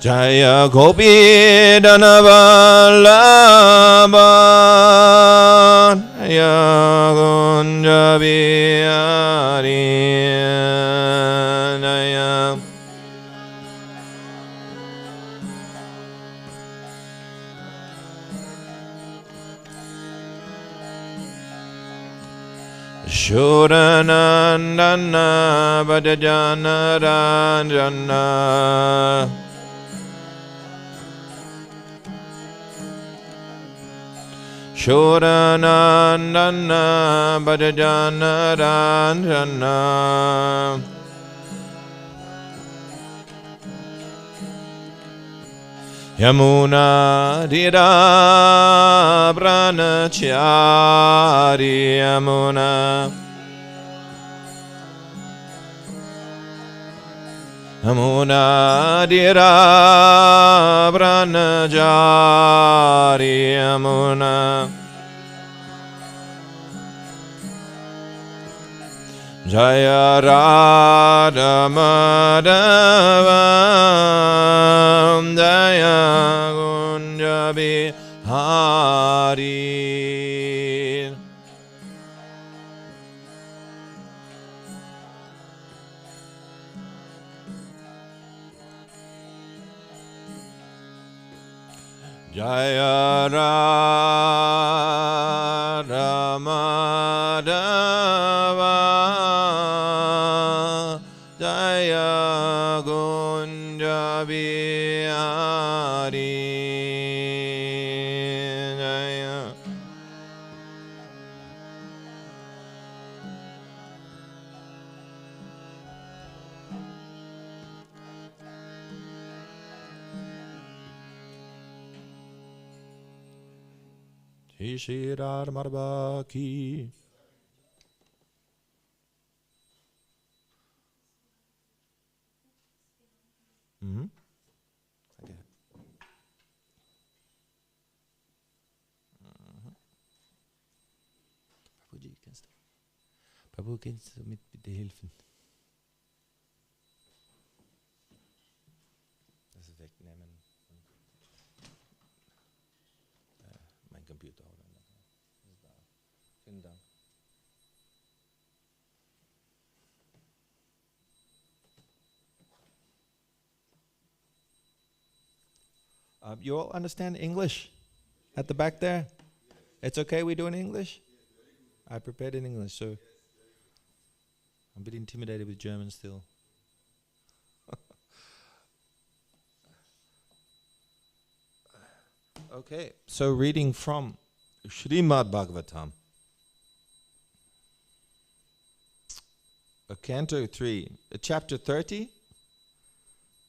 Jaya Gopi Dhanavallabha Jaya Kunja Bihari Jaya Shuranandana Bhajanarandana Shuranandana Bhajanarandana Yamuna Dira Pranachari Yamuna Yamuna Dira Pranachari Yamuna Jaya Radha Madhava Jaya Kunja Bihari Jaya Radha Madhava Jaya Kunja Bihari Jaya Shri Radha Madhava Ki Okay. Prabhu, kannst du mit bitte helfen? Das wegnehmen. Mein Computer. Vielen Dank. You all understand English at the back there? It's okay we do in English? I prepared in English, so I'm a bit intimidated with German still. Okay, so reading from Srimad Bhagavatam. Canto 3, chapter 30,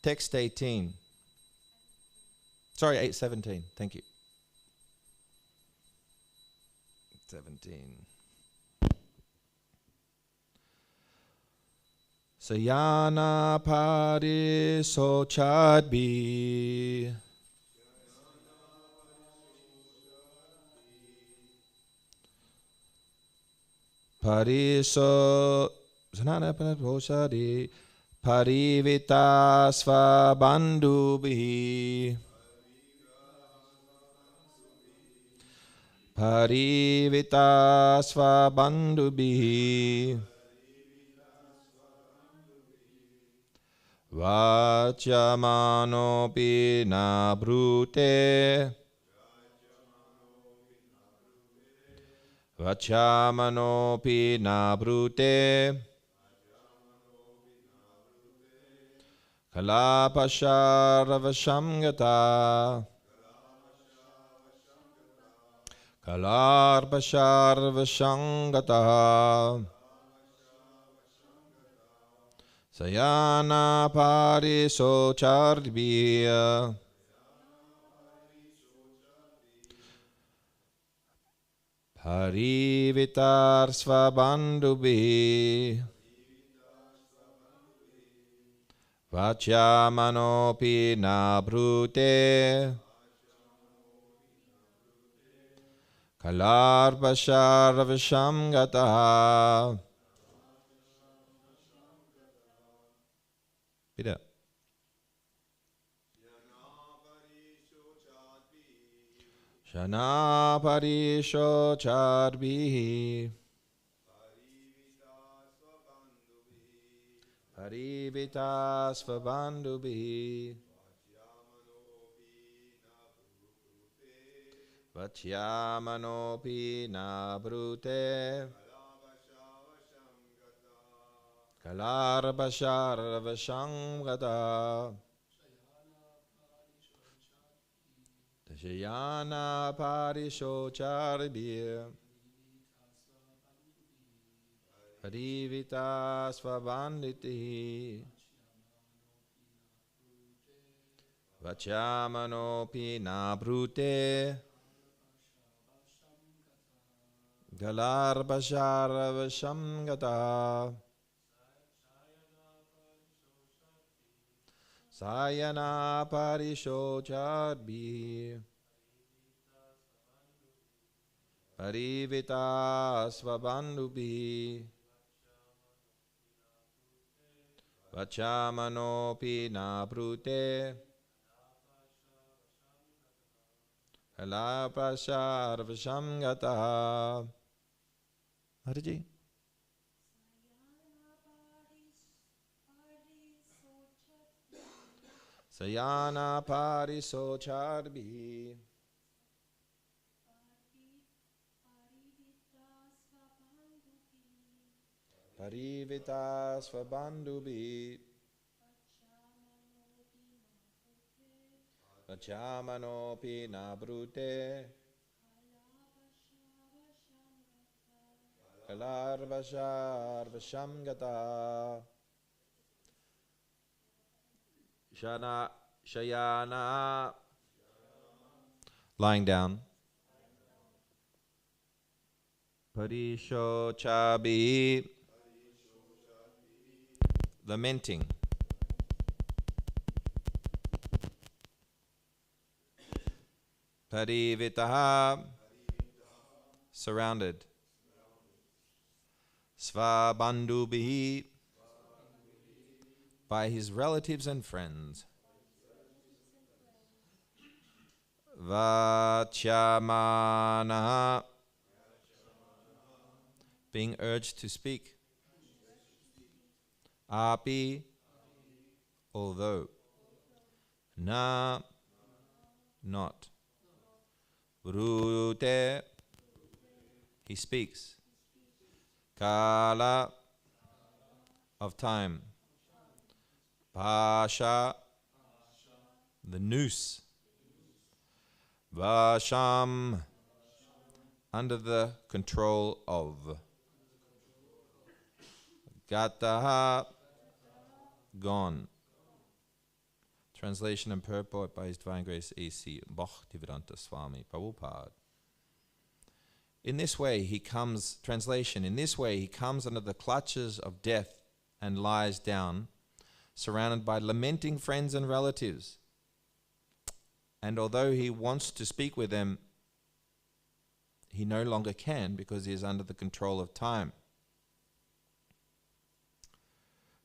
text 18. Sorry, 17. Thank you. 17. Sayana pari sochadbi pariso sanana pariposadi parivita svabandubhi parivita svabandubhi vachamanopi na brute vachamanopi na brute kalapasharvashamgata kalarpasharvashangata sayana pariso chardbiya parivitar svabandubhi vachamanopi na brute kalarpasharvashamgata. Bitte. Shana parisho chadbihi Parivita svabandhubihi Vachyamanopi na brute Kalarbasharvasham gata Dashayana parisho charbir Parivita svabandhiti Vachyamanopi na brute Galarbasharvasham gata Sayana parisho chadbi Parivita svabandhubi Vachamanopi na brute Halapasharvasham gata. Haraji. Sayana pariso chadbi Parivita svabandhubi Vachamanopi na brute Kalarvasharvasham gata. Shayana, lying down. Parisho chabi, lamenting. Parivitaha, surrounded. Svabandhubihi, by his relatives and friends. Vachyamana, being urged to speak. Api, although. Na, not. Vrute, he speaks. Kala, of time. Pasha, the noose. Vasham, under the control of. Gataha, gone. Translation and purport by His Divine Grace A.C. Bhaktivedanta Swami Prabhupada. In this way he comes, translation, in this way he comes under the clutches of death and lies down, surrounded by lamenting friends and relatives. And although he wants to speak with them, he no longer can because he is under the control of time.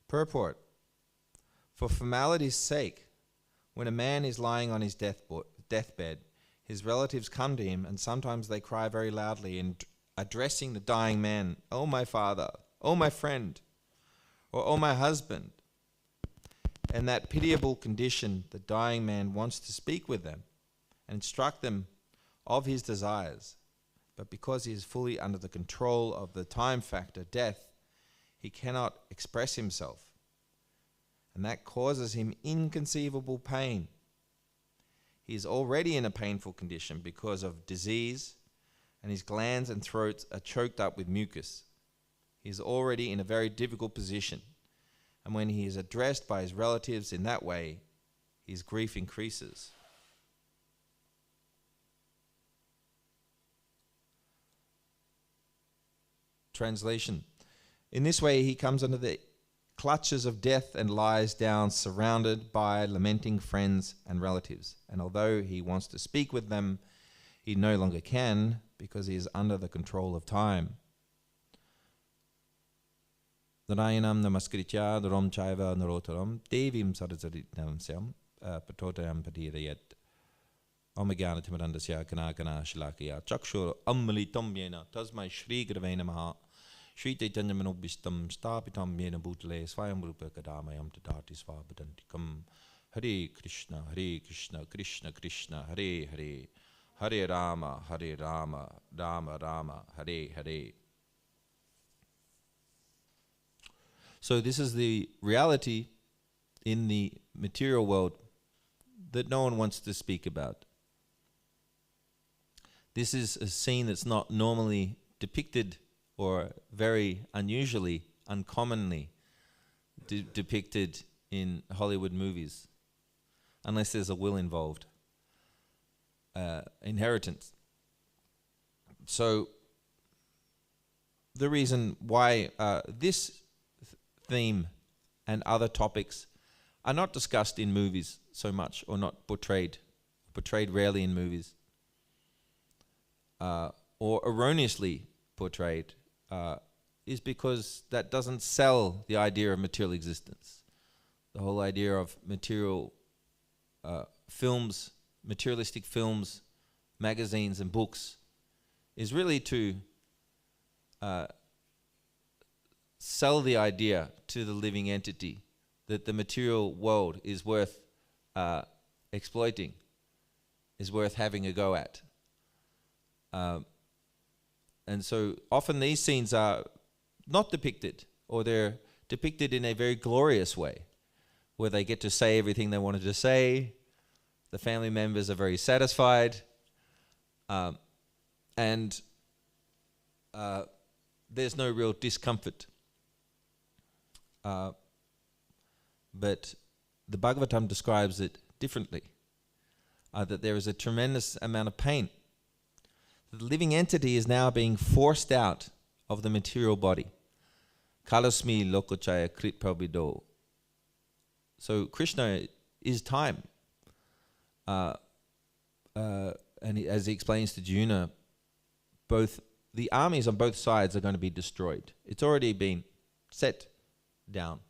Purport. For formality's sake, when a man is lying on his deathbed, his relatives come to him and sometimes they cry very loudly in addressing the dying man, "Oh my father, oh my friend," or "Oh my husband." In that pitiable condition, the dying man wants to speak with them and instruct them of his desires. But because he is fully under the control of the time factor, death, he cannot express himself. And that causes him inconceivable pain. He is already in a painful condition because of disease, and his glands and throat are choked up with mucus. He is already in a very difficult position. And when he is addressed by his relatives in that way, his grief increases. Translation. In this way he comes under the clutches of death and lies down surrounded by lamenting friends and relatives. And although he wants to speak with them, he no longer can because he is under the control of time. Narayanam namaskritya dharam chaiva narotaram devim sarasaritam syam patotayam patirayat. Omagana Timurandasya Kanakana Shilakaya Chakshur Ammalitam Yena Tasmai Shri Gravena Maha Shri Chaitanya Manobhistam Stapitam Yena Bhutale Swayam Rupa Kadamayam Tatati Svabadantikam Hare Krishna Krishna Krishna Hare Hare Hare Rama Rama Rama Hare Hare. So this is the reality in the material world that no one wants to speak about. This is a scene that's not normally depicted, or very unusually, uncommonly depicted in Hollywood movies, unless there's a will involved. Inheritance. So the reason why this theme and other topics are not discussed in movies so much, or not portrayed rarely in movies, or erroneously portrayed, is because that doesn't sell the idea of material existence. The whole idea of material films, materialistic films, magazines and books is really to sell the idea to the living entity that the material world is worth exploiting, is worth having a go at. And so often these scenes are not depicted, or they're depicted in a very glorious way, where they get to say everything they wanted to say, the family members are very satisfied, and there's no real discomfort. But the Bhagavatam describes it differently, that there is a tremendous amount of pain. The living entity is now being forced out of the material body. Kalasmi lokochaya krit prabido. So Krishna is time. And as he explains to Juna, both the armies on both sides are going to be destroyed. It's already been set down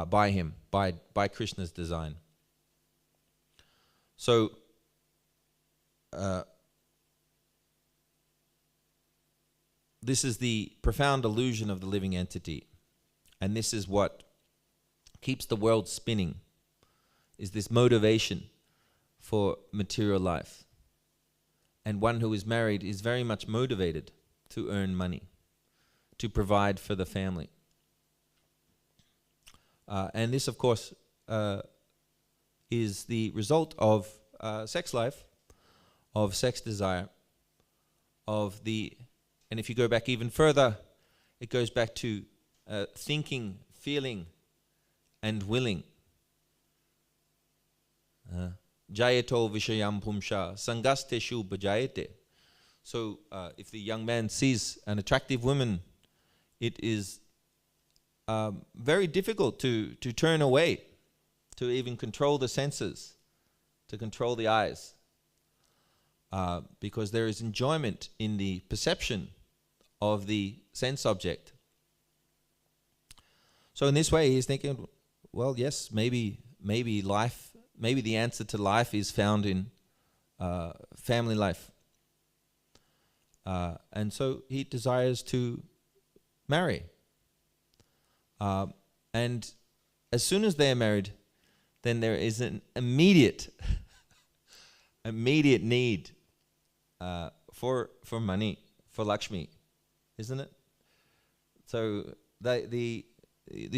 by him, by Krishna's design. So this is the profound illusion of the living entity, and this is what keeps the world spinning, is this motivation for material life. And one who is married is very much motivated to earn money, to provide for the family. And this, of course, is the result of sex life, of sex desire, of the... And if you go back even further, it goes back to thinking, feeling, and willing. Jayato vishayam pumsha sangasteshu bhajayate. So if the young man sees an attractive woman, it is very difficult to turn away, to even control the senses, to control the eyes, because there is enjoyment in the perception of the sense object. So in this way, he's thinking, well, yes, maybe life, maybe the answer to life is found in family life. And so he desires to marry. And as soon as they are married, then there is an immediate need for money, for Lakshmi, isn't it? So the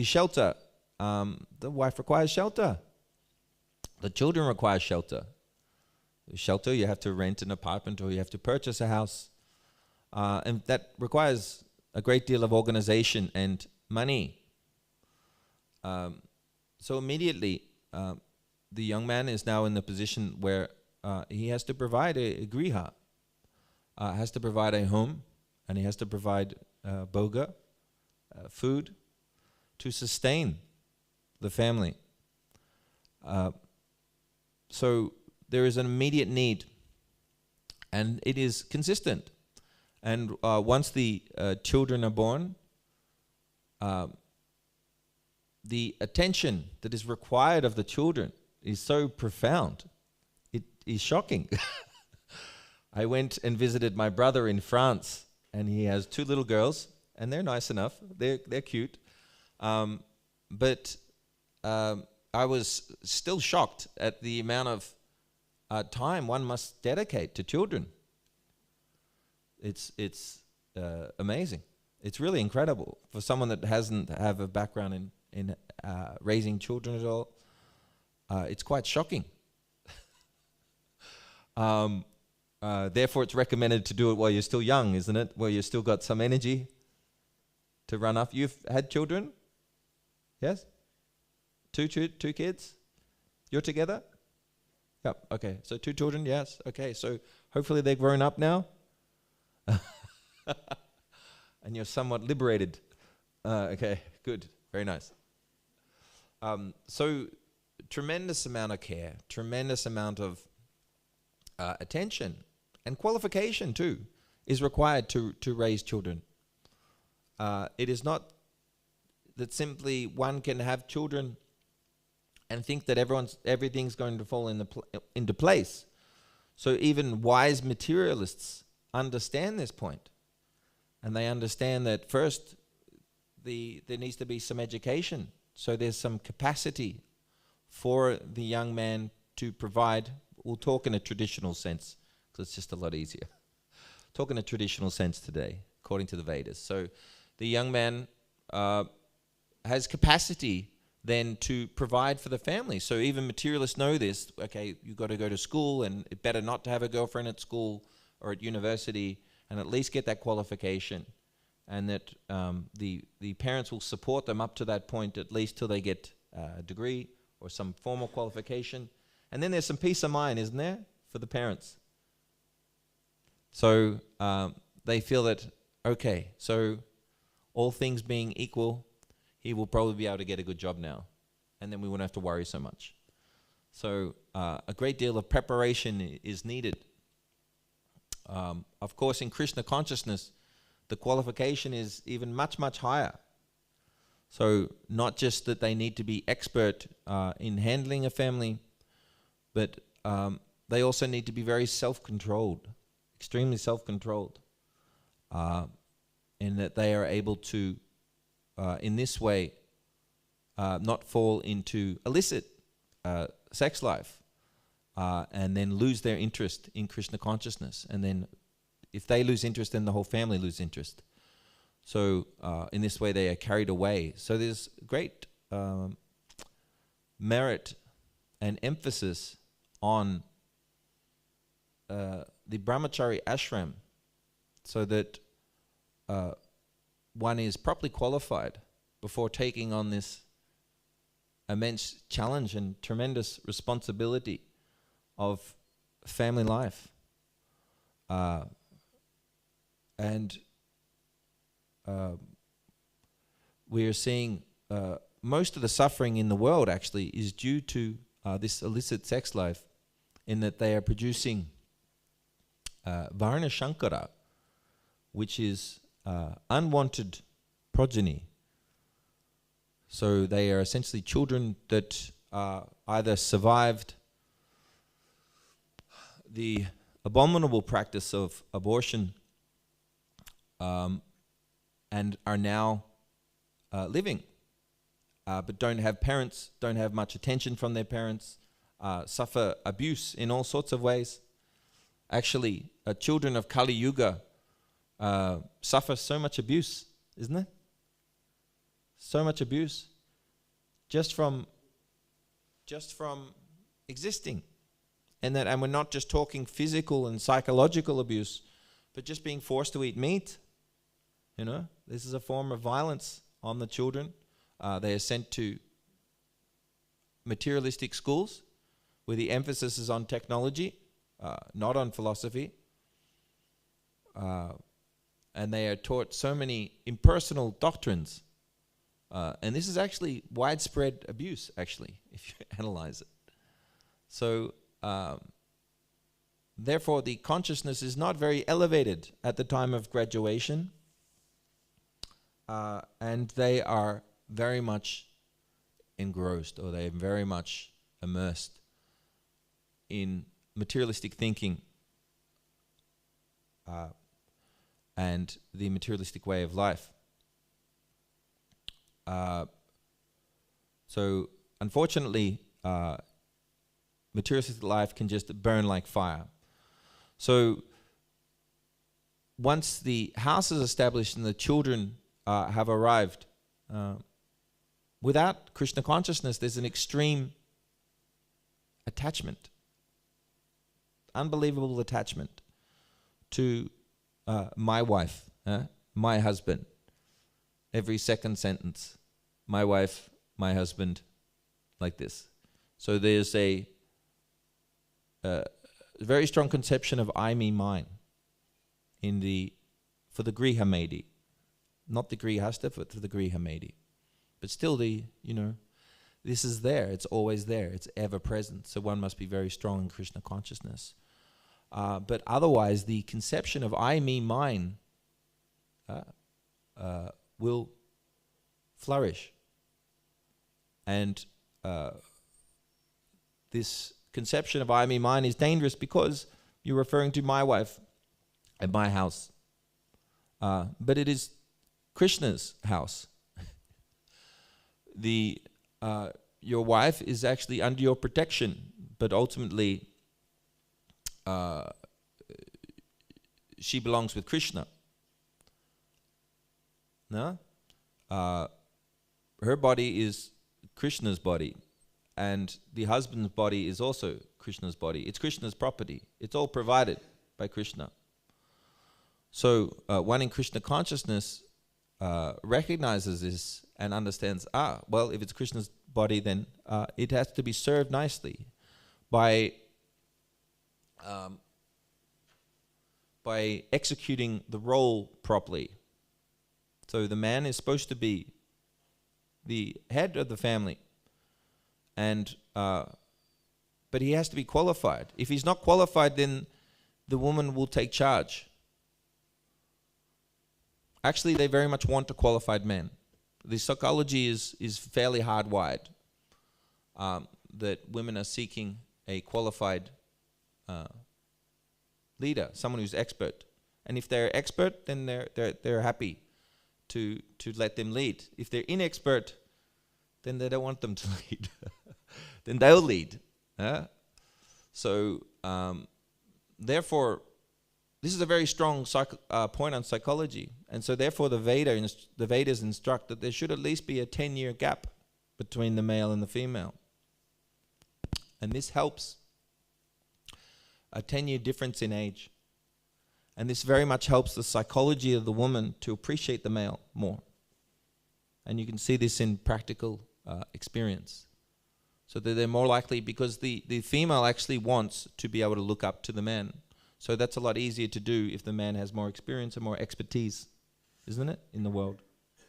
shelter, the wife requires shelter. The children require shelter. Shelter, you have to rent an apartment or you have to purchase a house. And that requires a great deal of organization and money. So immediately, the young man is now in the position where he has to provide a griha, has to provide a home, and he has to provide bhoga, food, to sustain the family. So there is an immediate need, and it is consistent. And once the children are born, the attention that is required of the children is so profound. is shocking. I went and visited my brother in France, and he has 2 little girls, and they're nice enough. They're cute. But I was still shocked at the amount of time one must dedicate to children. It's amazing. It's really incredible for someone that hasn't have a background in raising children at all. It's quite shocking. Therefore, it's recommended to do it while you're still young, isn't it? While you've still got some energy to run off. You've had children? Yes? Two kids? You're together? Yep, okay. So 2 children, yes. Okay, so hopefully they're grown up now. And you're somewhat liberated. Okay, good. Very nice. So tremendous amount of care, tremendous amount of attention and qualification too is required to raise children. It is not that simply one can have children and think that everything's going to fall into place. So even wise materialists understand this point, and they understand that first there needs to be some education. So there's some capacity for the young man to provide. We'll talk in a traditional sense, because it's just a lot easier. Talk in a traditional sense today, according to the Vedas. So the young man has capacity then to provide for the family. So even materialists know this. Okay, you've got to go to school, and it's better not to have a girlfriend at school or at university, and at least get that qualification. And that the parents will support them up to that point, at least till they get a degree or some formal qualification. And then there's some peace of mind, isn't there, for the parents? So they feel that, okay, so all things being equal, he will probably be able to get a good job now, and then we won't have to worry so much. So a great deal of preparation is needed. Of course, in Krishna consciousness, the qualification is even much, much higher. So not just that they need to be expert in handling a family, but they also need to be very self-controlled, extremely self-controlled, in that they are able to, in this way, not fall into illicit sex life, and then lose their interest in Krishna consciousness. And then if they lose interest, then the whole family lose interest. So in this way, they are carried away. So there's great merit and emphasis on the brahmachari ashram, so that one is properly qualified before taking on this immense challenge and tremendous responsibility of family life. And we are seeing most of the suffering in the world actually is due to this illicit sex life, in that they are producing Varna Shankara, which is unwanted progeny. So they are essentially children that either survived the abominable practice of abortion and are now living, but don't have parents, don't have much attention from their parents, suffer abuse in all sorts of ways. Actually, children of Kali Yuga suffer so much abuse, isn't it? So much abuse just from existing. And we're not just talking physical and psychological abuse, but just being forced to eat meat. You know, this is a form of violence on the children. They are sent to materialistic schools where the emphasis is on technology, not on philosophy. And they are taught so many impersonal doctrines. And this is actually widespread abuse, actually, if you analyze it. So, therefore, the consciousness is not very elevated at the time of graduation. And they are very much engrossed, or they are very much immersed in materialistic thinking and the materialistic way of life. So unfortunately, materialistic life can just burn like fire. So once the house is established and the children have arrived, without Krishna consciousness, there's an extreme attachment, unbelievable attachment to my wife, my husband. Every second sentence, my wife, my husband, like this. So there's a very strong conception of I, me, mine for the Griha Medi. Not the Grihastha, but for the Griha Medi. But still this is there, it's always there, it's ever present. So one must be very strong in Krishna consciousness. But otherwise, the conception of I, me, mine will flourish. And this conception of I, me, mine is dangerous because you're referring to my wife and my house. But it is Krishna's house. Your wife is actually under your protection, but ultimately she belongs with Krishna. No? Her body is Krishna's body, and the husband's body is also Krishna's body. It's Krishna's property. It's all provided by Krishna. So one in Krishna consciousness recognizes this and understands, well, if it's Krishna's body, then it has to be served nicely by executing the role properly. So the man is supposed to be the head of the family, and but he has to be qualified. If he's not qualified, then the woman will take charge. Actually, they very much want a qualified man. The psychology is fairly hardwired that women are seeking a qualified leader, someone who's expert. And if they're expert, then they're happy to let them lead. If they're inexpert, then they don't want them to lead. Then they'll lead. So therefore, this is a very strong point on psychology. And so therefore the Vedas instruct that there should at least be a 10-year gap between the male and the female. And this helps. A 10-year difference in age. And this very much helps the psychology of the woman to appreciate the male more. And you can see this in practical experience. So that they're more likely, because the female actually wants to be able to look up to the man. So that's a lot easier to do if the man has more experience and more expertise, isn't it, in the world?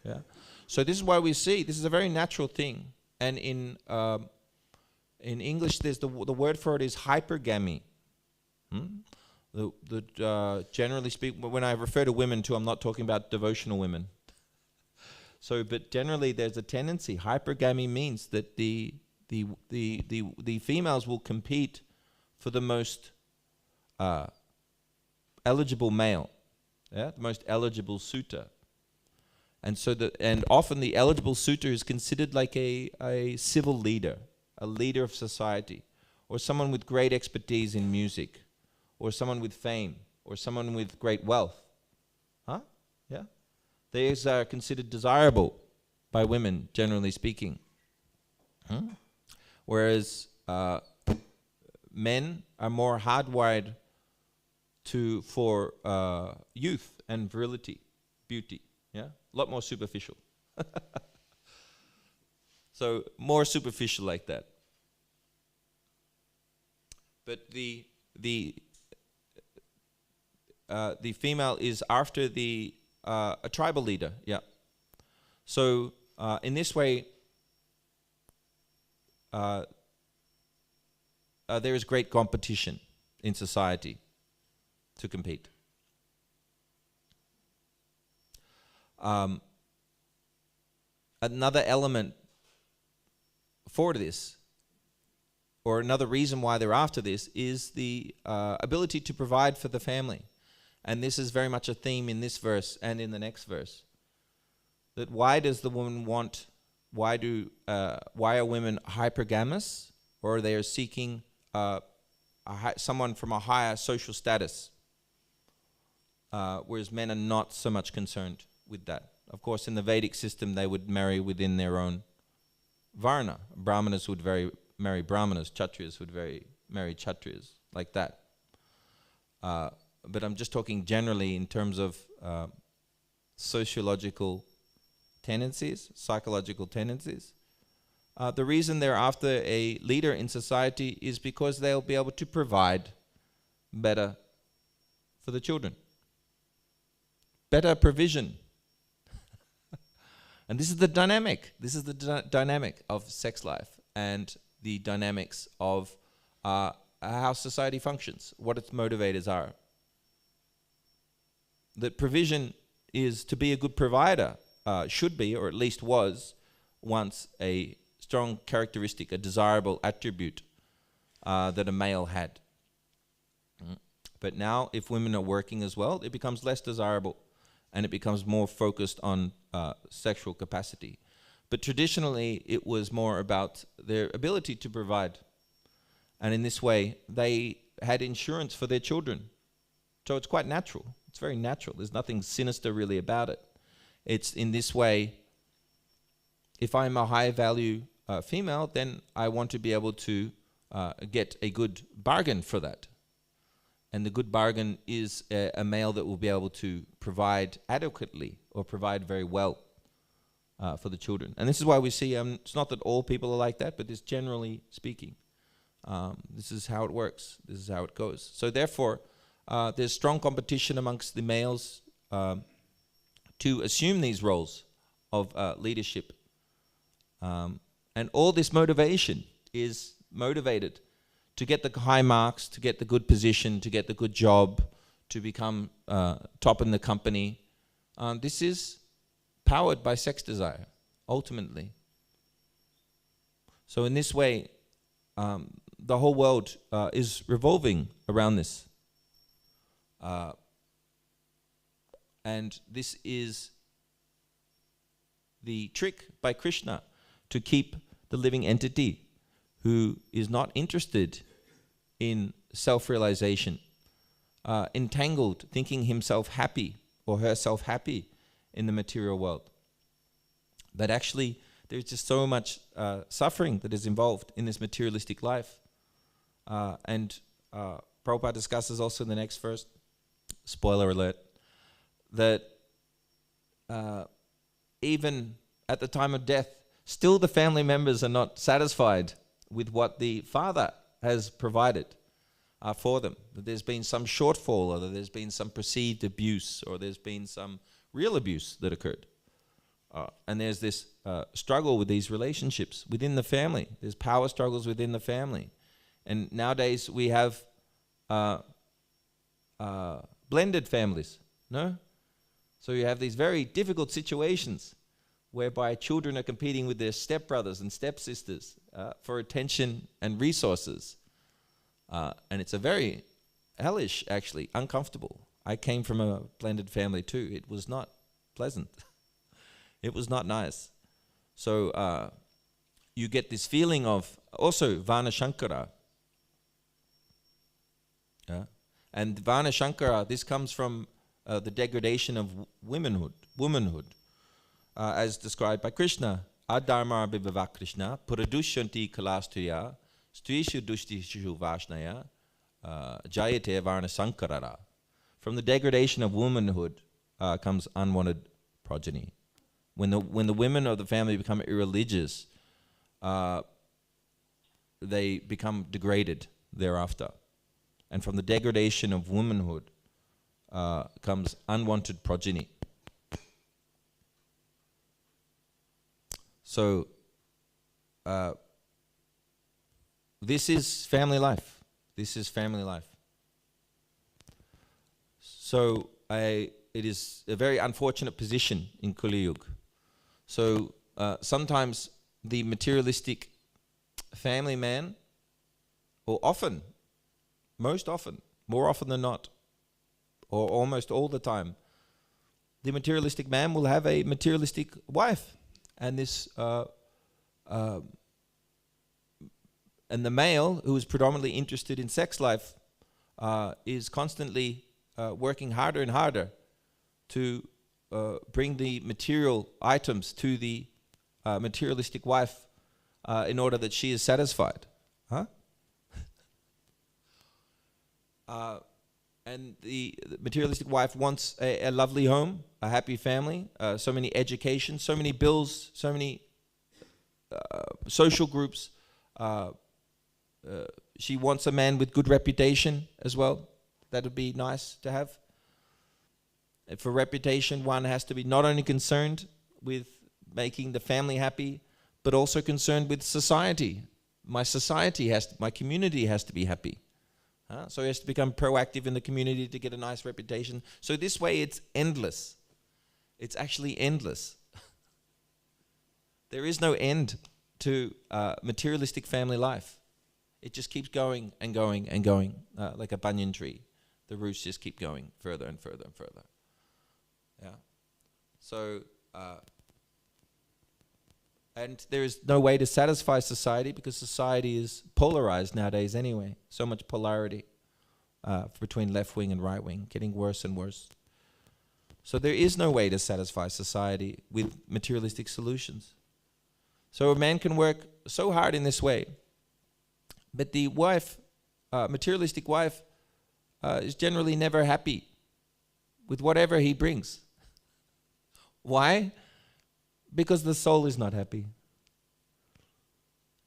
Yeah. So this is why we see, this is a very natural thing. And in English, there's the word for it is hypergamy. Generally speaking, when I refer to women too, I'm not talking about devotional women. So, but generally there's a tendency. Hypergamy means that the females will compete for the most eligible male, the most eligible suitor, and often the eligible suitor is considered like a civil leader, a leader of society, or someone with great expertise in music, or someone with fame, or someone with great wealth. Yeah. These are considered desirable by women, generally speaking. Whereas men are more hardwired for youth and virility, beauty. Yeah, a lot more superficial. So more superficial like that. But the female is after a tribal leader. Yeah. So in this way, there is great competition in society to compete. Another element for this or another reason why they're after this, is the ability to provide for the family. And this is very much a theme in this verse and in the next verse. That why does the woman want, why are women hypergamous, or they are seeking someone from a higher social status, whereas men are not so much concerned with that. Of course, in the Vedic system, they would marry within their own varna. Brahmanas would marry Brahmanas, Kshatriyas would marry Kshatriyas, like that. But I'm just talking generally in terms of sociological tendencies, psychological tendencies. The reason they're after a leader in society is because they'll be able to provide better for the children. Better provision. And this is the dynamic. This is the dynamic of sex life and the dynamics of how society functions, what its motivators are. That provision is to be a good provider, should be, or at least was, once a strong characteristic, a desirable attribute that a male had. But now, if women are working as well, it becomes less desirable, and it becomes more focused on sexual capacity. But traditionally, it was more about their ability to provide. And in this way, they had insurance for their children. So it's quite natural. It's very natural. There's nothing sinister really about it. It's in this way, if I'm a high value female, then I want to be able to get a good bargain for that. And the good bargain is a male that will be able to provide adequately or provide very well for the children. And this is why we see, it's not that all people are like that, but this generally speaking, this is how it works. This is how it goes. So therefore, there's strong competition amongst the males to assume these roles of leadership. And all this motivation is motivated to get the high marks, to get the good position, to get the good job, to become top in the company. This is powered by sex desire, ultimately. So in this way, the whole world is revolving around this. And this is the trick by Krishna to keep the living entity who is not interested in self-realization, entangled, thinking himself happy or herself happy in the material world. But actually, there's just so much suffering that is involved in this materialistic life. And Prabhupada discusses also in the next verse, spoiler alert, that even at the time of death, still the family members are not satisfied with what the father has provided for them. That there's been some shortfall, or that there's been some perceived abuse, or there's been some real abuse that occurred. And there's this struggle with these relationships within the family. There's power struggles within the family. And nowadays we have blended families, no? So you have these very difficult situations whereby children are competing with their stepbrothers and stepsisters for attention and resources. And it's a very hellish, actually, uncomfortable. I came from a blended family too. It was not pleasant. It was not nice. So you get this feeling of also Varna Shankara. And Varna Shankara, this comes from the degradation of womanhood, as described by Krishna. Adharma bhava Krishna, puradushanti kalastya, strishu dushtishu vashnaya, jayate Varna Sankarara. From the degradation of womanhood comes unwanted progeny. When the women of the family become irreligious, they become degraded thereafter. And from the degradation of womanhood comes unwanted progeny. So this is family life. This is family life. So it is a very unfortunate position in Kali Yuga. So sometimes the materialistic family man or often, most often, more often than not, or almost all the time, the materialistic man will have a materialistic wife, and this and the male, who is predominantly interested in sex life, is constantly working harder and harder to bring the material items to the materialistic wife in order that she is satisfied. Huh? And the materialistic wife wants a lovely home, a happy family, so many education, so many bills, so many social groups. She wants a man with good reputation as well. That would be nice to have. And for reputation, one has to be not only concerned with making the family happy, but also concerned with society. My community has to be happy. So he has to become proactive in the community to get a nice reputation. So this way it's endless. It's actually endless. There is no end to materialistic family life. It just keeps going and going and going, like a banyan tree. The roots just keep going further and further and further. Yeah. So, and there is no way to satisfy society, because society is polarized nowadays anyway. So much polarity between left wing and right wing, getting worse and worse. So there is no way to satisfy society with materialistic solutions. So a man can work so hard in this way, but the wife, materialistic wife, is generally never happy with whatever he brings. Why? Because the soul is not happy.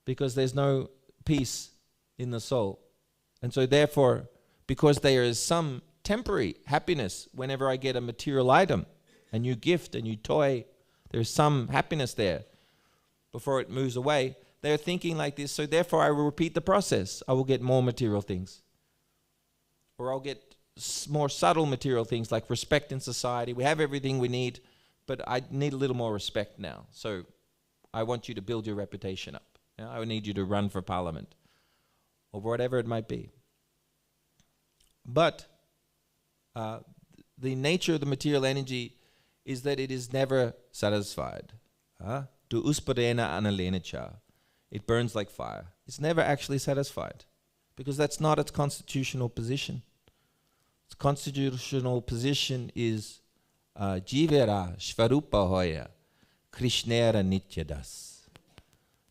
Because there's no peace in the soul. And so therefore, because there is some temporary happiness whenever I get a material item, a new gift, a new toy, there's some happiness there before it moves away. They're thinking like this, so therefore I will repeat the process. I will get more material things. Or I'll get more subtle material things like respect in society. We have everything we need, but I need a little more respect now. So I want you to build your reputation up. Yeah? I need you to run for parliament, or whatever it might be. But the nature of the material energy is that it is never satisfied. Du uspadena analenacha. It burns like fire. It's never actually satisfied, because that's not its constitutional position. Its constitutional position is Jivera Shvarupa Hoya Krishnera Nityadas,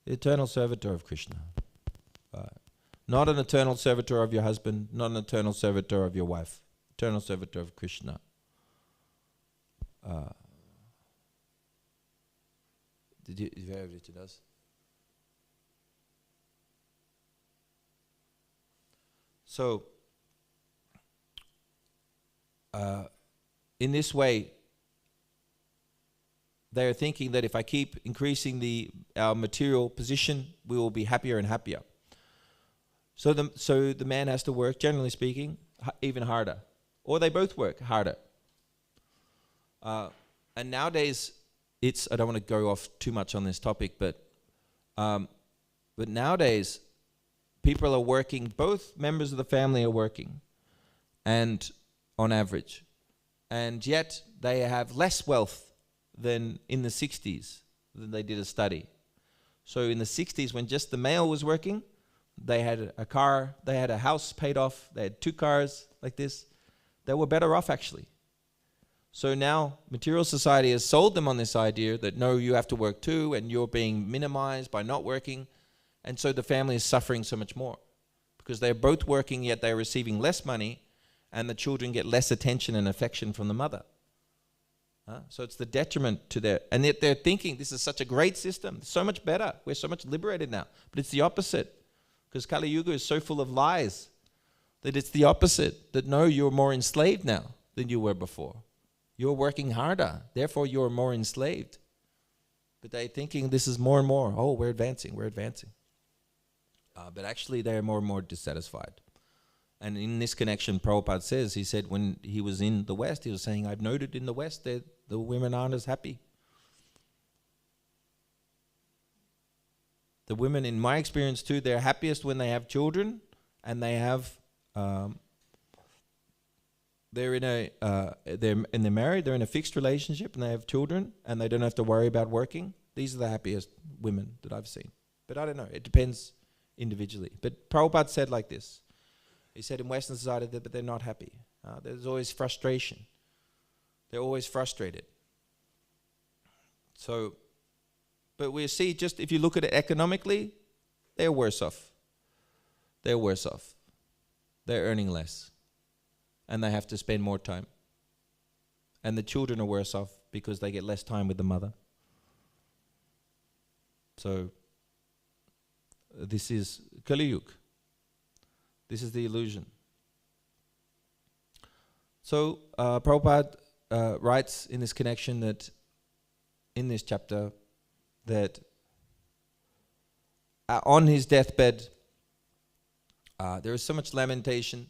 the eternal servitor of Krishna. Not an eternal servitor of your husband, not an eternal servitor of your wife, eternal servitor of Krishna. Did you hear Nityadas? So, in this way, they are thinking that if I keep increasing our material position, we will be happier and happier. So the man has to work, generally speaking, even harder. Or they both work harder. And nowadays, I don't want to go off too much on this topic, but nowadays, people are working, both members of the family are working, and on average. And yet they have less wealth than in the 60s, than they did a study. So in the 60s, when just the male was working, they had a car, they had a house paid off, they had 2 cars like this. They were better off actually. So now material society has sold them on this idea that no, you have to work too, and you're being minimized by not working. And so the family is suffering so much more, because they're both working, yet they're receiving less money, and the children get less attention and affection from the mother. So it's the detriment to their... And yet they're thinking, this is such a great system, so much better, we're so much liberated now. But it's the opposite, because Kali Yuga is so full of lies that it's the opposite, that no, you're more enslaved now than you were before. You're working harder, therefore you're more enslaved. But they're thinking this is more and more, oh, we're advancing, we're advancing. But actually they're more and more dissatisfied. And in this connection, Prabhupada says, he said when he was in the West, he was saying, I've noted in the West that the women aren't as happy. The women, in my experience too, they're happiest when they have children, and they have they're married, they're in a fixed relationship, and they have children, and they don't have to worry about working. These are the happiest women that I've seen. But I don't know, it depends individually. But Prabhupada said like this. He said in Western society that, but they're not happy. There's always frustration. They're always frustrated. So, but we see, just if you look at it economically, they're worse off. They're worse off. They're earning less. And they have to spend more time. And the children are worse off because they get less time with the mother. So, this is Kali Yuga. This is the illusion. So, Prabhupada writes in this connection that, in this chapter, that on his deathbed, there is so much lamentation,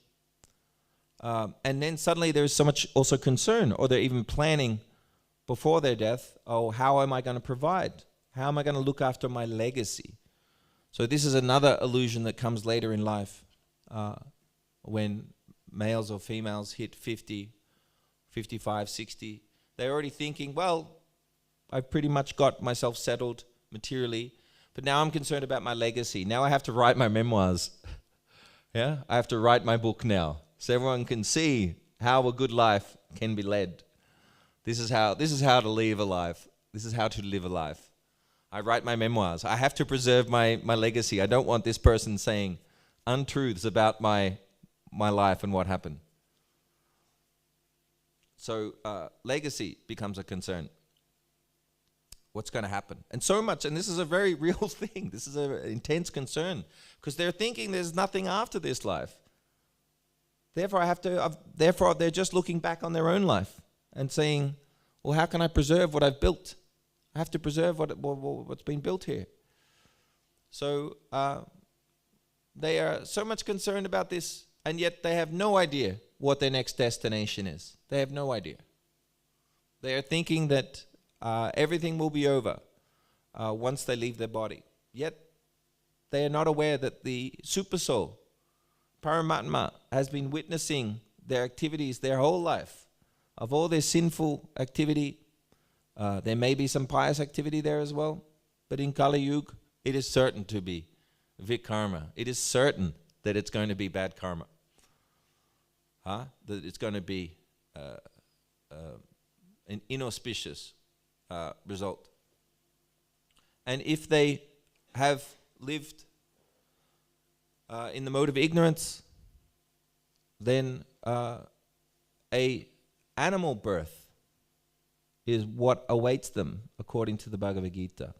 and then suddenly there is so much also concern, or they're even planning before their death, oh, how am I going to provide? How am I going to look after my legacy? So this is another illusion that comes later in life, when males or females hit 50, 55, 60. They're already thinking, well, I've pretty much got myself settled materially, but now I'm concerned about my legacy. Now I have to write my memoirs. Yeah, I have to write my book now, so everyone can see how a good life can be led. This is how to live a life. This is how to live a life. I write my memoirs. I have to preserve my legacy. I don't want this person saying untruths about my life and what happened. So legacy becomes a concern. What's going to happen? And so much, and this is a very real thing. This is an intense concern, because they're thinking there's nothing after this life. Therefore, they're just looking back on their own life and saying, well, how can I preserve what I've built? I have to preserve what's been built here. So they are so much concerned about this, and yet they have no idea what their next destination is. They have no idea. They are thinking that everything will be over once they leave their body. Yet they are not aware that the Supersoul, Paramatma, has been witnessing their activities their whole life, of all their sinful activity. There may be some pious activity there as well, but in Kali Yuga, it is certain to be vikarma. It is certain that it's going to be bad karma. That it's going to be an inauspicious result. And if they have lived in the mode of ignorance, then a animal birth is what awaits them, according to the Bhagavad Gita.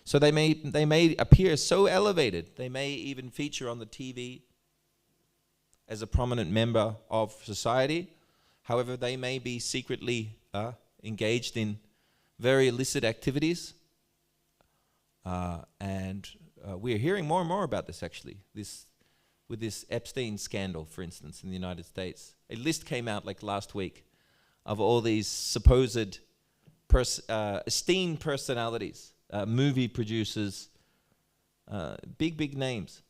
So they may appear so elevated, they may even feature on the TV as a prominent member of society. However, they may be secretly engaged in very illicit activities. And we're hearing more and more about this, actually. With this Epstein scandal, for instance, in the United States. A list came out like last week of all these supposed esteemed personalities, movie producers, big names.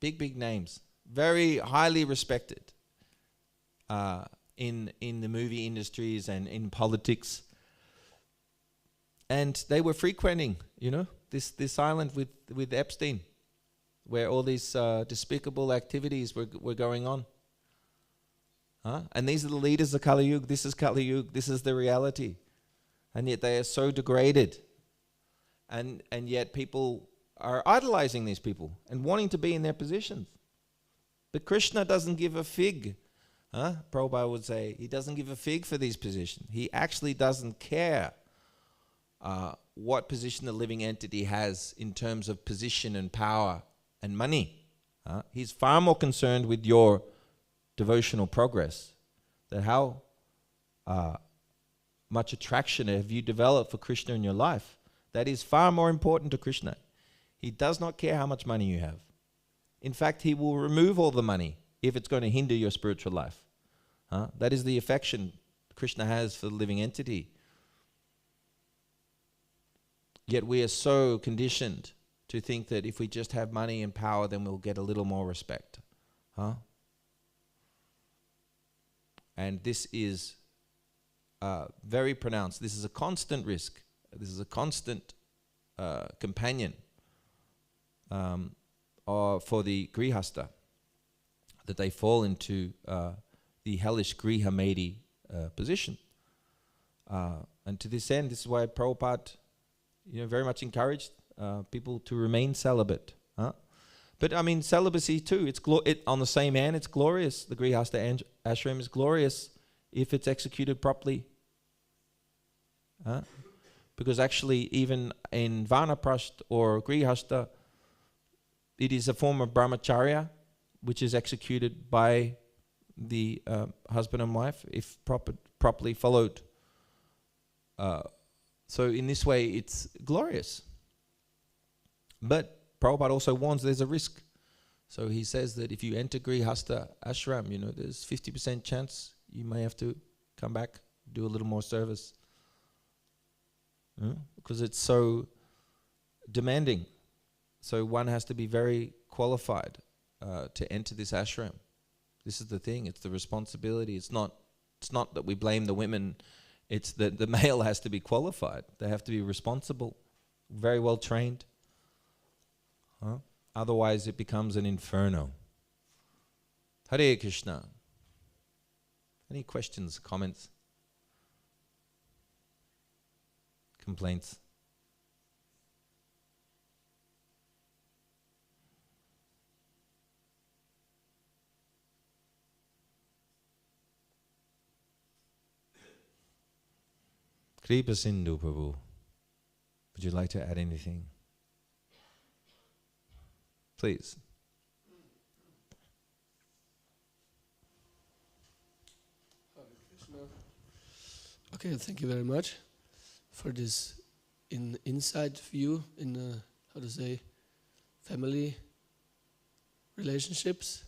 Big names. Very highly respected in the movie industries and in politics. And they were frequenting, this island with Epstein, where all these despicable activities were going on. And these are the leaders of Kali Yuga. This is Kali Yuga. This is the reality. And yet they are so degraded. And yet people are idolizing these people and wanting to be in their positions. But Krishna doesn't give a fig. Prabhupada would say, he doesn't give a fig for these positions. He actually doesn't care what position the living entity has in terms of position and power and money. He's far more concerned with your devotional progress, that how much attraction have you developed for Krishna in your life. That is far more important to Krishna. He does not care how much money you have. In fact, he will remove all the money if it's going to hinder your spiritual life. That is the affection Krishna has for the living entity. Yet we are so conditioned to think that if we just have money and power, then we'll get a little more respect. Huh? And this is very pronounced. This is a constant risk. This is a constant companion for the grihasta, that they fall into the hellish grihamedi position. And to this end, this is why Prabhupada, very much encouraged people to remain celibate. But I mean, celibacy too, on the same hand, it's glorious. The grihasta ashram is glorious if it's executed properly. Because actually, even in vanaprastha or grihasta, it is a form of brahmacharya, which is executed by the husband and wife, if properly followed. So in this way, it's glorious. But Prabhupada also warns there's a risk. So he says that if you enter grihasta ashram, there's 50% chance you may have to come back, do a little more service. Because it's so demanding. So one has to be very qualified to enter this ashram. This is the thing, it's the responsibility. It's not that we blame the women, it's that the male has to be qualified. They have to be responsible, very well trained. Otherwise it becomes an inferno. Hare Krishna. Any questions, comments, complaints? Kripa Sindhu, Prabhu. Would you like to add anything? Please. Okay, thank you very much for this inside view in family relationships.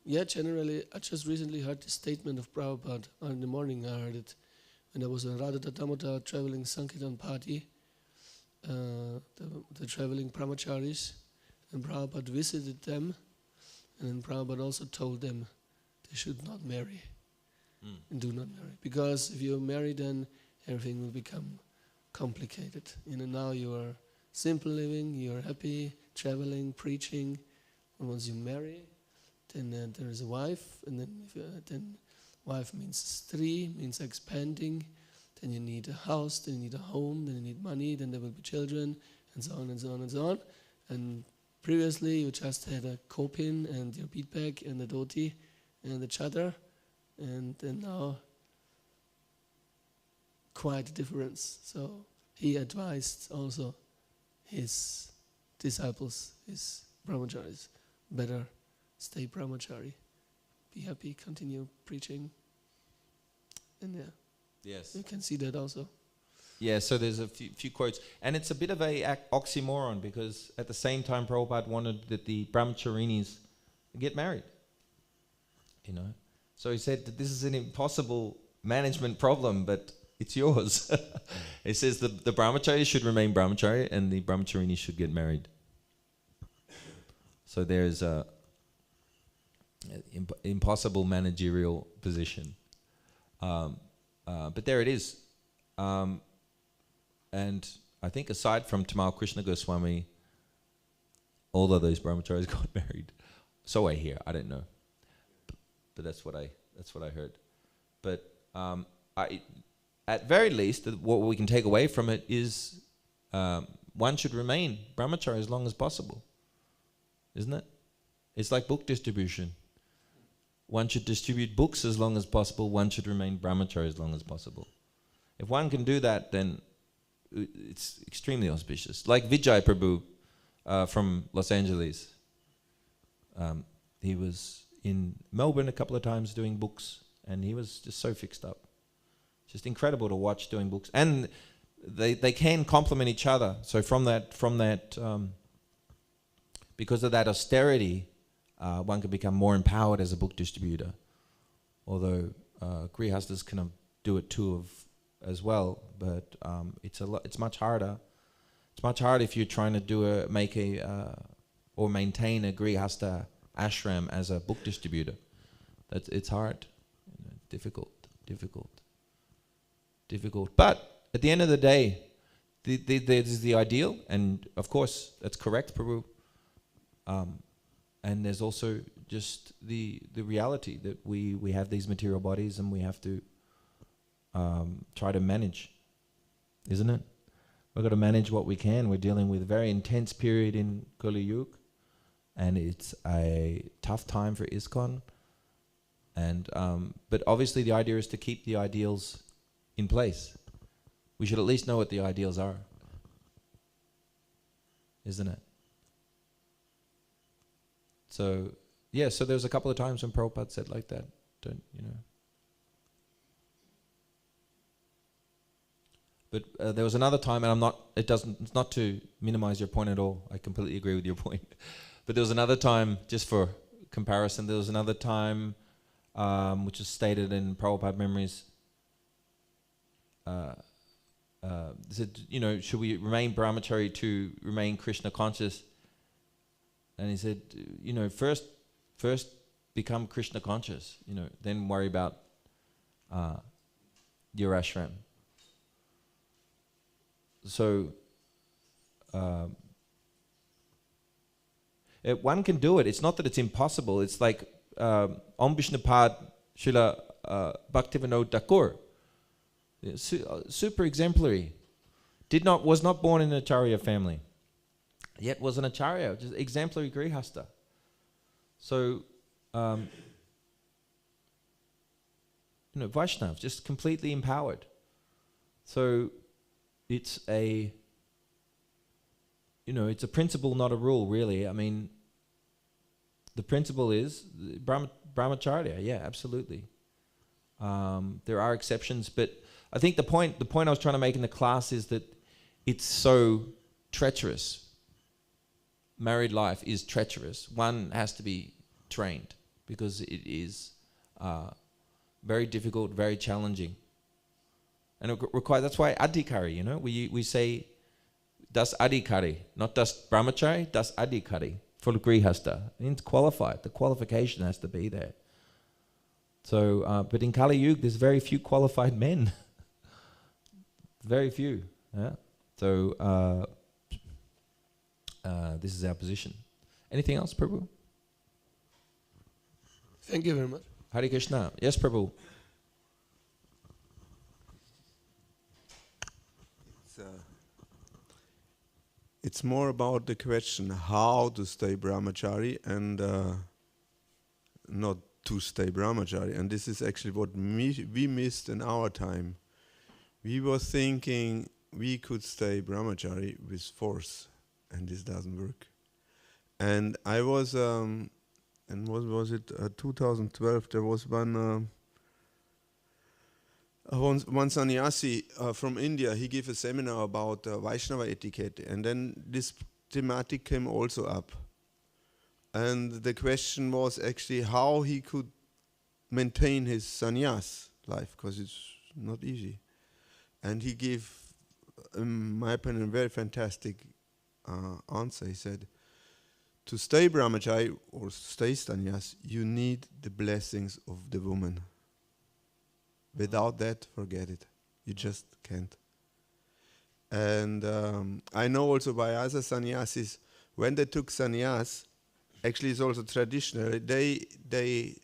Generally, I just recently heard the statement of Prabhupada. In the morning I heard it when I was in Radha Damodar traveling Sankirtan party, the traveling brahmacharis, and Prabhupada visited them, and then Prabhupada also told them they should not marry and do not marry, because if you marry, then everything will become complicated. Now you are simple living, you are happy, traveling, preaching, and once you marry, then there is a wife, and then wife means stri, means expanding. Then you need a house, then you need a home, then you need money, then there will be children, and so on and so on and so on. And previously you just had a kopin and your beadbag and the dhoti and the chadar, and then now quite a difference. So he advised also his disciples, his brahmacharis, better stay brahmachari, be happy, continue preaching. And yes, you can see that also. Yeah, so there's a few quotes. And it's a bit of a oxymoron, because at the same time Prabhupada wanted that the brahmacharinis get married. So he said that this is an impossible management problem, but it's yours. He says the brahmachari should remain brahmachari and the brahmacharini should get married. So there's a impossible managerial position. But there it is. And I think aside from Tamal Krishna Goswami, all of those brahmacharis got married. So I hear. I don't know. But that's what I heard. But at very least, what we can take away from it is one should remain brahmachari as long as possible. Isn't it? It's like book distribution. One should distribute books as long as possible. One should remain brahmachari as long as possible. If one can do that, then it's extremely auspicious. Like Vijay Prabhu from Los Angeles. He was in Melbourne a couple of times doing books, and he was just so fixed up. Just incredible to watch doing books. And they can complement each other. So from that because of that austerity, one can become more empowered as a book distributor. Although grihastas can do it too as well, but it's much harder It's much harder if you're trying to or maintain a grihasta ashram as a book distributor. It's hard, difficult. But at the end of the day, there's the ideal, and of course that's correct, Prabhu. And there's also just the reality that we have these material bodies and we have to try to manage, isn't it? We've got to manage what we can. We're dealing with a very intense period in Kali Yuga, and it's a tough time for ISKCON. And but obviously the idea is to keep the ideals in place. We should at least know what the ideals are, isn't it? So yeah, so there's a couple of times when Prabhupada said like that, don't you know? But there was another time, and it's not to minimize your point at all. I completely agree with your point. But there was another time, just for comparison, there was another time which is stated in Prabhupada Memories. Said, you know, should we remain brahmachari to remain Krishna conscious? And he said, you know, first become Krishna conscious, you know, then worry about your ashram. So one can do it. It's not that it's impossible. It's like Om Vishnupad Srila Bhaktivinoda Thakur, super exemplary. Was not born in an acharya family, yet was an acharya, just exemplary grihasta. So, you know, Vaishnav, just completely empowered. So, it's a principle, not a rule, really. I mean, the principle is brahmacharya. Yeah, absolutely. There are exceptions, but I think the point I was trying to make in the class is that it's so treacherous. Married life is treacherous. One has to be trained because it is very difficult, very challenging. And it requires, that's why adhikari, you know, we say das adhikari, not das brahmachari, das adhikari for grihasta. It means qualified. The qualification has to be there. So, but in Kali Yuga, there's very few qualified men. Very few. Yeah. So, this is our position. Anything else, Prabhu? Thank you very much. Hare Krishna. Yes, Prabhu. It's more about the question how to stay brahmachari and not to stay brahmachari. And this is actually what we missed in our time. We were thinking we could stay brahmachari with force, and this doesn't work. And I was, and what was it, 2012, there was one sannyasi from India. He gave a seminar about Vaishnava etiquette, and then this thematic came also up. And the question was actually how he could maintain his sannyas life, because it's not easy. And he gave, in my opinion, a very fantastic answer. He said, to stay brahmachari or stay sannyas, you need the blessings of the woman. Without that, forget it. You just can't. And I know also by other sannyasis, when they took sannyas, actually it's also traditional, they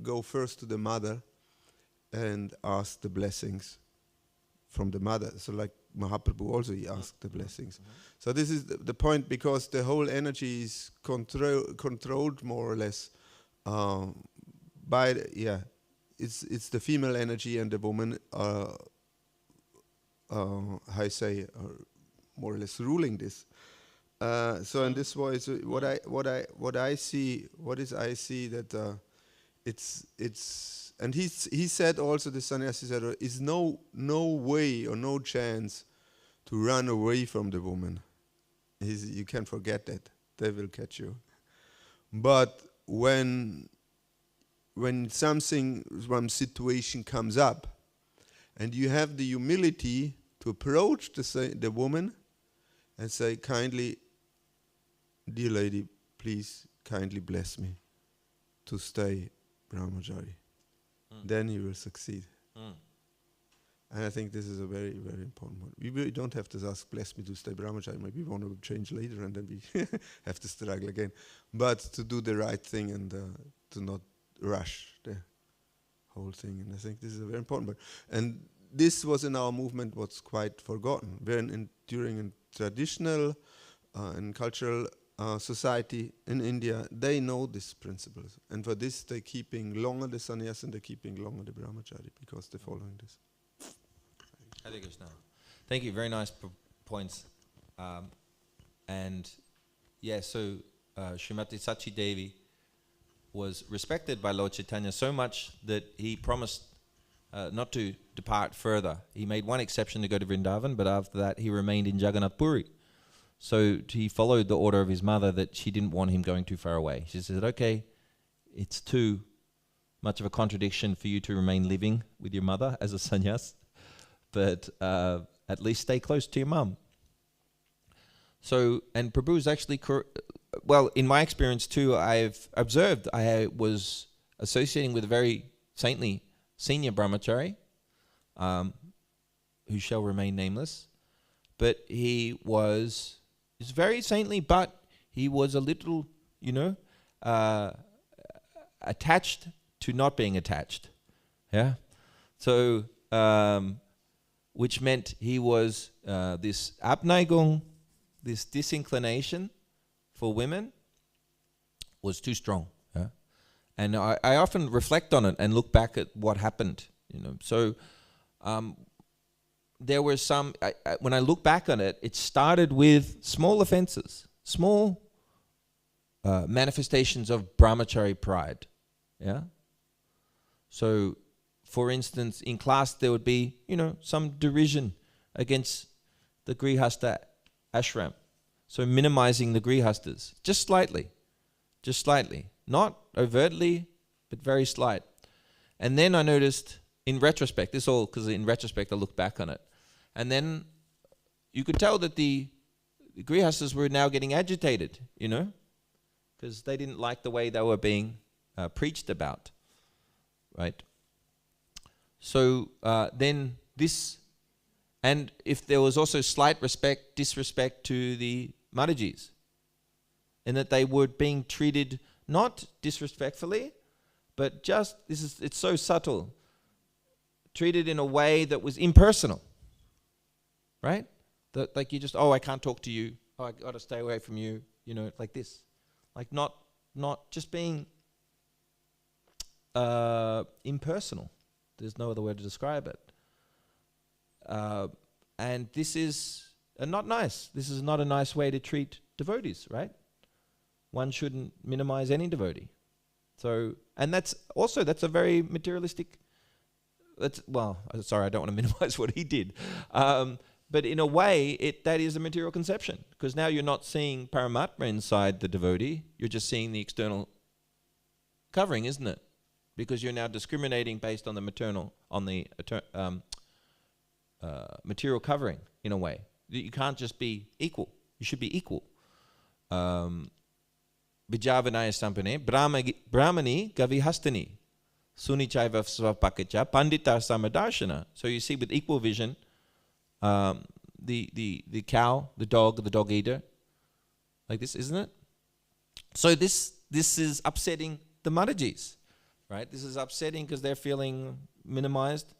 go first to the mother and ask the blessings from the mother. So like Mahaprabhu also, he asked the blessings. Mm-hmm. So this is the point, because the whole energy is controlled more or less by it's the female energy, and the woman how I say are more or less ruling this. So in this way, so what I see that it's and he said also, the sannyasi said, is no way or no chance to run away from the woman. You can forget that, they will catch you. But when one situation comes up, and you have the humility to approach the woman and say, kindly, dear lady, please kindly bless me to stay brahmachari. Then he will succeed. And I think this is a very, very important one. We really don't have to ask, bless me to stay brahmachari. Maybe we want to change later and then we have to struggle again. But to do the right thing and to not rush the whole thing. And I think this is a very important one. And this was in our movement what's quite forgotten. During a traditional and cultural society in India, they know these principles. And for this, they're keeping longer the sannyas and they're keeping longer the brahmachari because they're following this. Hare Krishna. Thank you. Very nice points. And yeah, so Srimati Sachi Devi was respected by Lord Chaitanya so much that he promised not to depart further. He made one exception to go to Vrindavan, but after that he remained in Jagannath Puri. So he followed the order of his mother that she didn't want him going too far away. She said, okay, it's too much of a contradiction for you to remain living with your mother as a sannyas, but at least stay close to your mum. So, and Prabhu is actually, well, in my experience too, I've observed I was associating with a very saintly senior brahmachari, who shall remain nameless, but he's very saintly, but he was a little, attached to not being attached. Yeah? So, which meant he was this Abneigung, this disinclination for women was too strong. Yeah? And I often reflect on it and look back at what happened. So there were some, when I look back on it, it started with small offenses, small manifestations of brahmachari pride. Yeah. So, for instance, in class there would be, some derision against the grihasta ashram. So minimizing the grihastas, just slightly, not overtly, but very slight. And then I noticed, in retrospect, this all because in retrospect I look back on it, and then you could tell that the grihastas were now getting agitated, because they didn't like the way they were being preached about, right? So then this, and if there was also slight disrespect to the Maharajis, in that they were being treated not disrespectfully, but just, it's so subtle, treated in a way that was impersonal, right? That, like you just, I can't talk to you, I got to stay away from you, like this. Like not just being impersonal. There's no other way to describe it. And this is not nice. This is not a nice way to treat devotees, right? One shouldn't minimize any devotee. So, and that's a very materialistic, I don't want to minimize what he did. But in a way, that is a material conception, because now you're not seeing Paramatma inside the devotee, you're just seeing the external covering, isn't it? Because you're now discriminating based on the material covering, in a way. You can't just be equal. You should be equal. Vijavanaya sampane, brahmani gavihastani, sunichaiva svapakacha, pandita samadarshana. So you see with equal vision, the cow, the dog eater, like this, isn't it? So this is upsetting the Maharajis, right? This is upsetting because they're feeling minimized.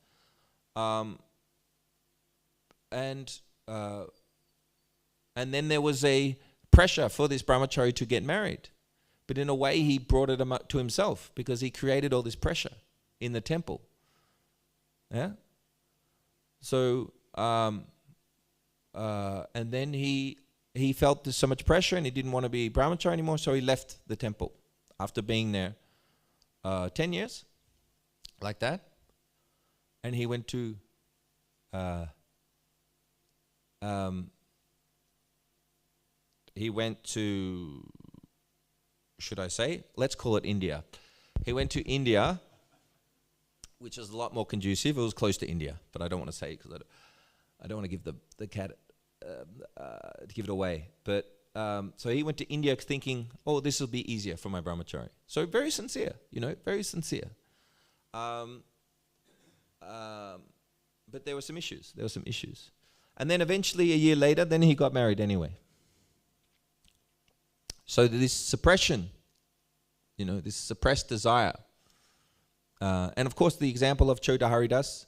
And then there was a pressure for this brahmachari to get married. But in a way, he brought it to himself, because he created all this pressure in the temple. Yeah? So, and then he felt there's so much pressure and he didn't want to be brahmachari anymore, so he left the temple after being there 10 years, like that. And he went to should I say? Let's call it India. He went to India, which is a lot more conducive. It was close to India, but I don't want to say it because I don't want to give the cat to give it away. But so he went to India thinking, oh, this will be easier for my brahmachari. So very sincere, very sincere. But there were some issues. And then eventually, a year later, then he got married anyway. So this suppression, this suppressed desire. And of course, the example of Chodha Haridas,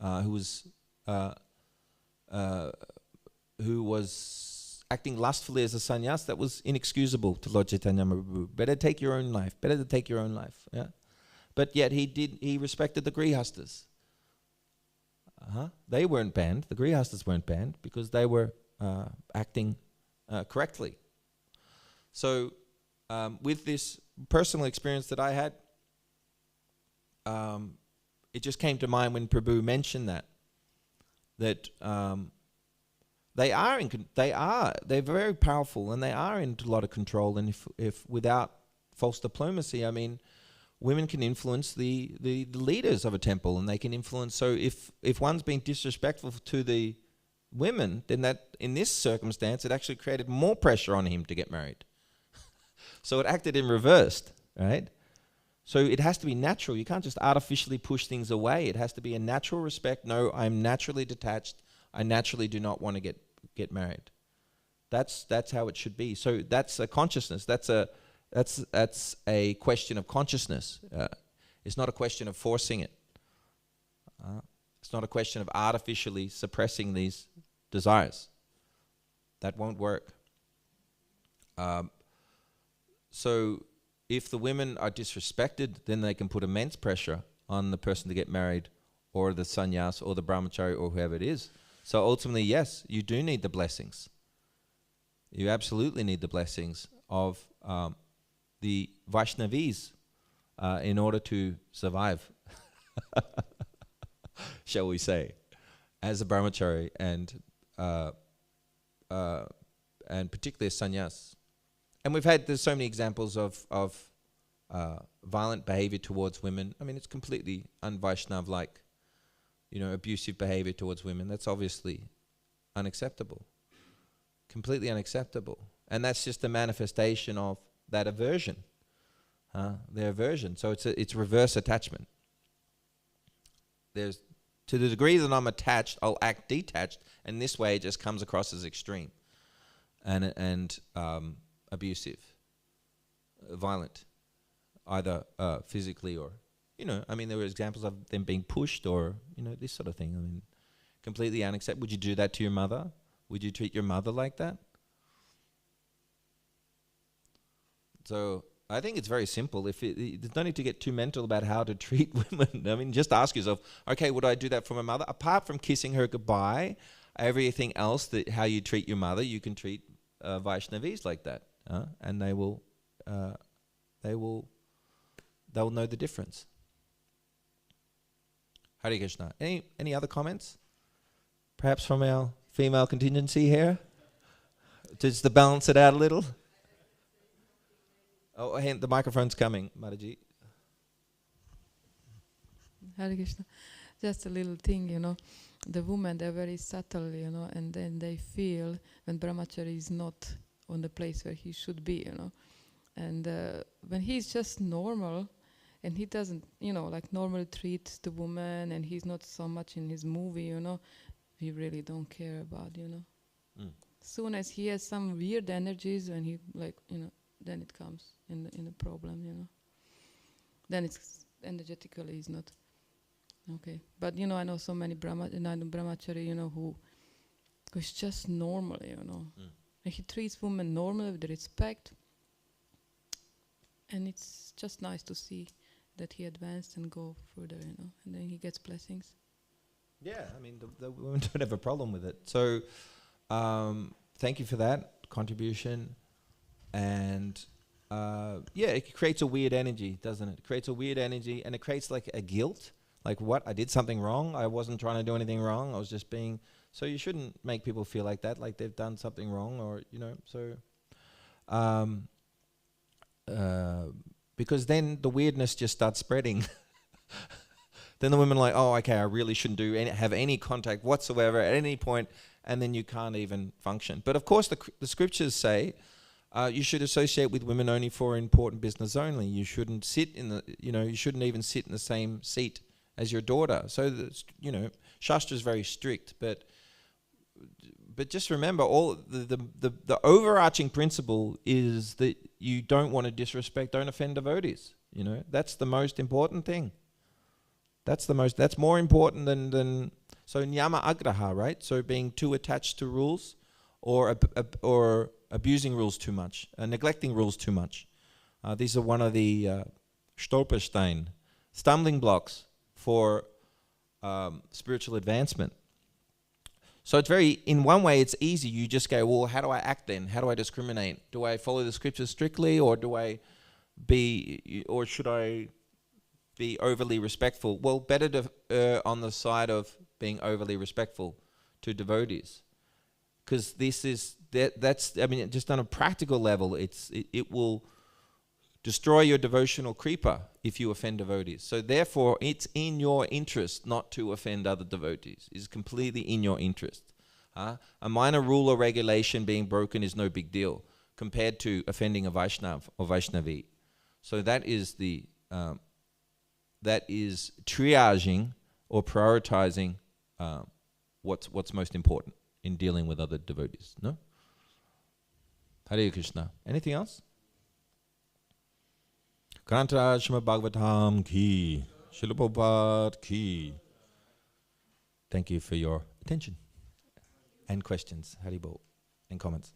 who was acting lustfully as a sannyas, that was inexcusable to Lord Chaitanya Mahaprabhu. Better take your own life. Better to take your own life. Yeah. But yet he respected the grihastas. They weren't banned. The grihastas weren't banned because they were acting correctly. So with this personal experience that I had, it just came to mind when Prabhu mentioned that they're very powerful and they are in a lot of control. And if without false diplomacy, I mean, women can influence the leaders of a temple, and they can influence. So if one's being disrespectful to the women, then that in this circumstance it actually created more pressure on him to get married. So it acted in reverse, right? So it has to be natural. You can't just artificially push things away. It has to be a natural respect. No, I'm naturally detached. I naturally do not want to get married. That's how it should be. So that's a consciousness. That's a question of consciousness. It's not a question of forcing it. It's not a question of artificially suppressing these desires. That won't work. So if the women are disrespected, then they can put immense pressure on the person to get married, or the sannyas, or the brahmachari, or whoever it is. So ultimately, yes, you do need the blessings. You absolutely need the blessings of the Vaishnavis in order to survive, shall we say, as a brahmachari and particularly as sannyas. And there's so many examples of violent behavior towards women. I mean, it's completely un-Vaishnav-like, abusive behavior towards women. That's obviously unacceptable, completely unacceptable. And that's just a manifestation of that aversion, their aversion. So it's reverse attachment. There's, to the degree that I'm attached, I'll act detached, and this way it just comes across as extreme and abusive, violent, either physically or, I mean, there were examples of them being pushed or, this sort of thing. I mean, completely unacceptable. Would you do that to your mother? Would you treat your mother like that? So I think it's very simple. There's no need to get too mental about how to treat women. I mean, just ask yourself, okay, would I do that for my mother? Apart from kissing her goodbye, everything else, how you treat your mother, you can treat Vaishnavis like that. And they'll know the difference. Hare Krishna. Any other comments? Perhaps from our female contingency here? Just to balance it out a little? Oh, the microphone's coming, Mataji. Hare Krishna. Just a little thing, the women, they're very subtle, and then they feel when brahmachari is not on the place where he should be, And when he's just normal, and he doesn't, like normally treat the woman, and he's not so much in his movie, we really don't care about, Soon as he has some weird energies, when he then it comes in a problem, Then it's energetically is not okay. But I know so many brahmachari, who's just normal, And he treats women normally with respect, and it's just nice to see that he advanced and go further, and then he gets blessings. Yeah, I mean, the women don't have a problem with it. So, thank you for that contribution. And it creates a weird energy, doesn't it? It creates a weird energy, and it creates like a guilt. Like, what? I did something wrong? I wasn't trying to do anything wrong. I was just being... So you shouldn't make people feel like that, like they've done something wrong, or, so... because then the weirdness just starts spreading. Then the women are like, oh, okay, I really shouldn't have any contact whatsoever at any point, and then you can't even function. But of course, the scriptures say you should associate with women only for important business only. You shouldn't sit in the, you shouldn't even sit in the same seat as your daughter. So, Shastra is very strict, but just remember, all the overarching principle is that you don't want to disrespect, don't offend devotees. That's the most important thing. That's more important than so nyama agraha, right? So being too attached to rules, or abusing rules too much, neglecting rules too much. These are one of the stolperstein, stumbling blocks for spiritual advancement. So it's in one way it's easy. You just go, well, how do I act then? How do I discriminate? Do I follow the scriptures strictly, or should I be overly respectful? Well, better to on the side of being overly respectful to devotees, because that's just on a practical level, it will destroy your devotional kripa if you offend devotees. So therefore, it's in your interest not to offend other devotees. It's completely in your interest. A minor rule or regulation being broken is no big deal compared to offending a Vaishnav or Vaishnavi. So that is triaging or prioritizing what's most important in dealing with other devotees. No? Hare Krishna. Anything else? Granta Srimad Bhagavatam ki, Srila Prabhupada ki. Thank you for your attention and questions, Haribol, and comments.